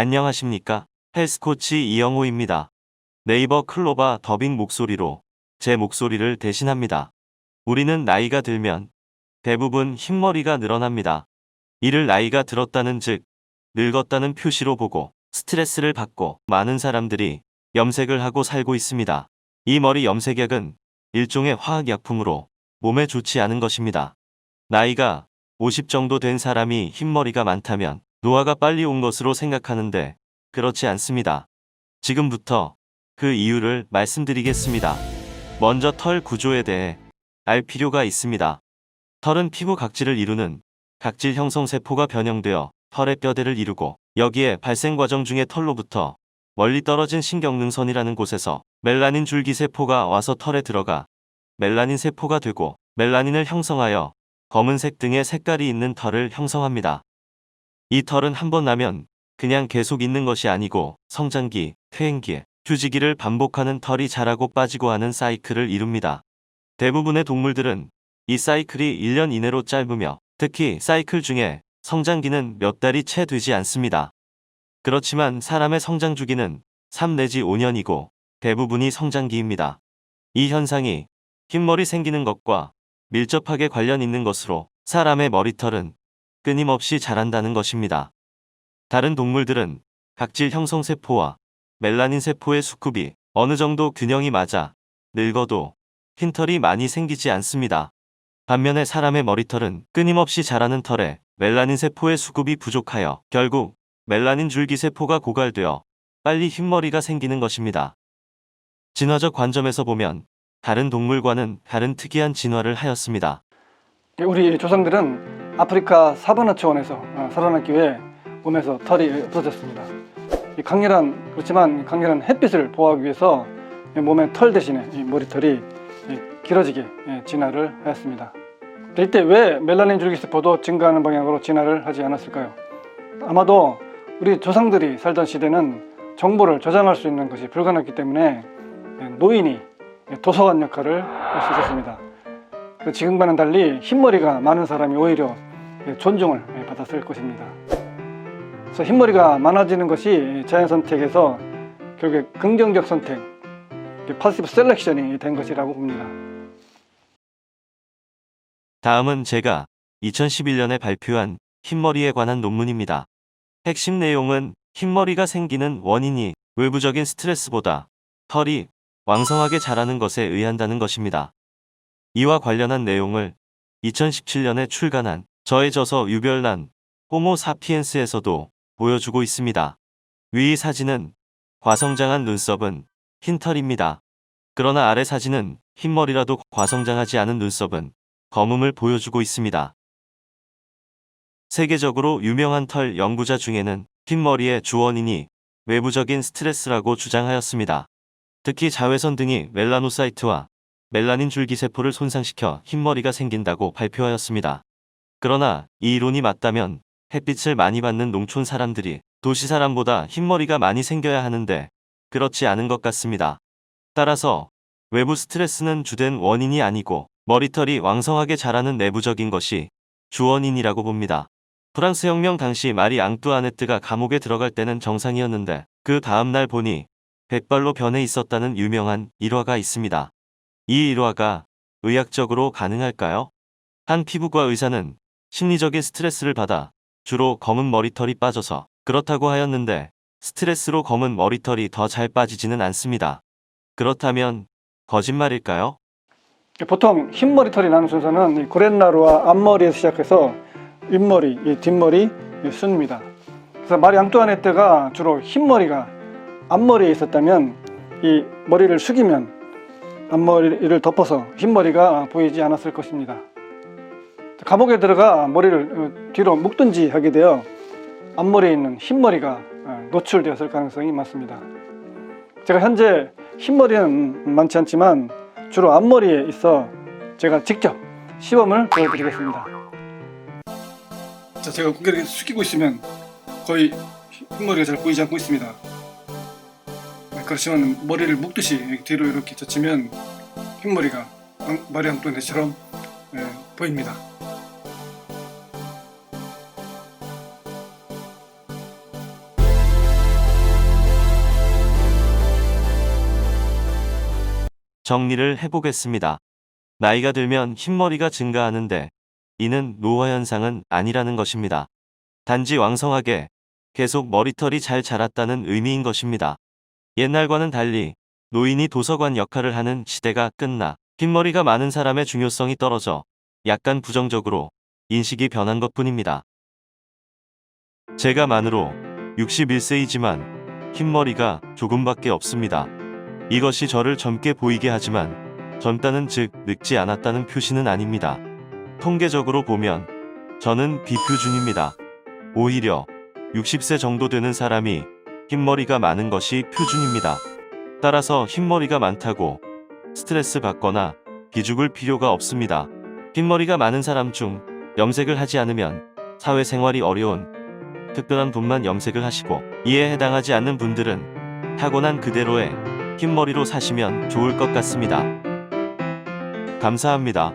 안녕하십니까? 헬스코치 이영호입니다. 네이버 클로바 더빙 목소리로 제 목소리를 대신합니다. 우리는 나이가 들면 대부분 흰머리가 늘어납니다. 이를 나이가 들었다는 즉 늙었다는 표시로 보고 스트레스를 받고 많은 사람들이 염색을 하고 살고 있습니다. 이 머리 염색약은 일종의 화학약품으로 몸에 좋지 않은 것입니다. 나이가 50 정도 된 사람이 흰머리가 많다면 노화가 빨리 온 것으로 생각하는데 그렇지 않습니다. 지금부터 그 이유를 말씀드리겠습니다. 먼저 털 구조에 대해 알 필요가 있습니다. 털은 피부 각질을 이루는 각질 형성 세포가 변형되어 털의 뼈대를 이루고 여기에 발생 과정 중에 털로부터 멀리 떨어진 신경능선이라는 곳에서 멜라닌 줄기 세포가 와서 털에 들어가 멜라닌 세포가 되고 멜라닌을 형성하여 검은색 등의 색깔이 있는 털을 형성합니다. 이 털은 한 번 나면 그냥 계속 있는 것이 아니고 성장기, 퇴행기, 휴지기를 반복하는 털이 자라고 빠지고 하는 사이클을 이룹니다. 대부분의 동물들은 이 사이클이 1년 이내로 짧으며 특히 사이클 중에 성장기는 몇 달이 채 되지 않습니다. 그렇지만 사람의 성장 주기는 3 내지 5년이고 대부분이 성장기입니다. 이 현상이 흰머리 생기는 것과 밀접하게 관련 있는 것으로 사람의 머리털은 끊임없이 자란다는 것입니다. 다른 동물들은 각질 형성 세포와 멜라닌 세포의 수급이 어느 정도 균형이 맞아 늙어도 흰털이 많이 생기지 않습니다. 반면에 사람의 머리털은 끊임없이 자라는 털에 멜라닌 세포의 수급이 부족하여 결국 멜라닌 줄기 세포가 고갈되어 빨리 흰머리가 생기는 것입니다. 진화적 관점에서 보면 다른 동물과는 다른 특이한 진화를 하였습니다. 우리 조상들은 아프리카 사바나 초원에서 살아남기 위해 몸에서 털이 없어졌습니다. 그렇지만 강렬한 햇빛을 보호하기 위해서 몸의 털 대신에 머리털이 길어지게 진화를 하였습니다. 이때 왜 멜라닌 줄기세포도 증가하는 방향으로 진화를 하지 않았을까요? 아마도 우리 조상들이 살던 시대는 정보를 저장할 수 있는 것이 불가능했기 때문에 노인이 도서관 역할을 할 수 있었습니다. 지금과는 달리 흰머리가 많은 사람이 오히려 존중을 받았을 것입니다. 그래서 흰머리가 많아지는 것이 자연 선택에서 결국에 긍정적 선택, 파시브 셀렉션이 된 것이라고 봅니다. 다음은 제가 2011년에 발표한 흰머리에 관한 논문입니다. 핵심 내용은 흰머리가 생기는 원인이 외부적인 스트레스보다 털이 왕성하게 자라는 것에 의한다는 것입니다. 이와 관련한 내용을 2017년에 출간한 저의 저서 유별난 호모 사피엔스에서도 보여주고 있습니다. 위 사진은 과성장한 눈썹은 흰털입니다. 그러나 아래 사진은 흰머리라도 과성장하지 않은 눈썹은 검음을 보여주고 있습니다. 세계적으로 유명한 털 연구자 중에는 흰머리의 주원인이 외부적인 스트레스라고 주장하였습니다. 특히 자외선 등이 멜라노사이트와 멜라닌 줄기세포를 손상시켜 흰머리가 생긴다고 발표하였습니다. 그러나 이 이론이 맞다면 햇빛을 많이 받는 농촌 사람들이 도시 사람보다 흰머리가 많이 생겨야 하는데 그렇지 않은 것 같습니다. 따라서 외부 스트레스는 주된 원인이 아니고 머리털이 왕성하게 자라는 내부적인 것이 주원인이라고 봅니다. 프랑스 혁명 당시 마리 앙뚜아네트가 감옥에 들어갈 때는 정상이었는데 그 다음날 보니 백발로 변해 있었다는 유명한 일화가 있습니다. 이 일화가 의학적으로 가능할까요? 한 피부과 의사는 심리적인 스트레스를 받아 주로 검은 머리털이 빠져서 그렇다고 하였는데 스트레스로 검은 머리털이 더 잘 빠지지는 않습니다. 그렇다면 거짓말일까요? 보통 흰머리털이 나는 순서는 고렛나루와 앞머리에서 시작해서 윗머리, 뒷머리, 순입니다. 그래서 마리 앙뚜아네트가 주로 흰머리가 앞머리에 있었다면 이 머리를 숙이면 앞머리를 덮어서 흰머리가 보이지 않았을 것입니다. 감옥에 들어가 머리를 뒤로 묶든지 하게 되어 앞머리에 있는 흰머리가 노출되었을 가능성이 많습니다. 제가 현재 흰머리는 많지 않지만 주로 앞머리에 있어 제가 직접 시범을 보여드리겠습니다. 자, 제가 고개를 숙이고 있으면 거의 흰머리가 잘 보이지 않고 있습니다. 그렇지만 머리를 묶듯이 뒤로 이렇게 젖히면 흰머리가 마리 앙뚜아네트처럼 보입니다. 정리를 해보겠습니다. 나이가 들면 흰머리가 증가하는데 이는 노화 현상은 아니라는 것입니다. 단지 왕성하게 계속 머리털이 잘 자랐다는 의미인 것입니다. 옛날과는 달리 노인이 도서관 역할을 하는 시대가 끝나 흰머리가 많은 사람의 중요성이 떨어져 약간 부정적으로 인식이 변한 것뿐입니다. 제가 만으로 61세이지만 흰머리가 조금밖에 없습니다. 이것이 저를 젊게 보이게 하지만 젊다는 즉 늙지 않았다는 표시는 아닙니다. 통계적으로 보면 저는 비표준입니다. 오히려 60세 정도 되는 사람이 흰머리가 많은 것이 표준입니다. 따라서 흰머리가 많다고 스트레스 받거나 기죽을 필요가 없습니다. 흰머리가 많은 사람 중 염색을 하지 않으면 사회생활이 어려운 특별한 분만 염색을 하시고 이에 해당하지 않는 분들은 타고난 그대로의 흰머리로 사시면 좋을 것 같습니다. 감사합니다.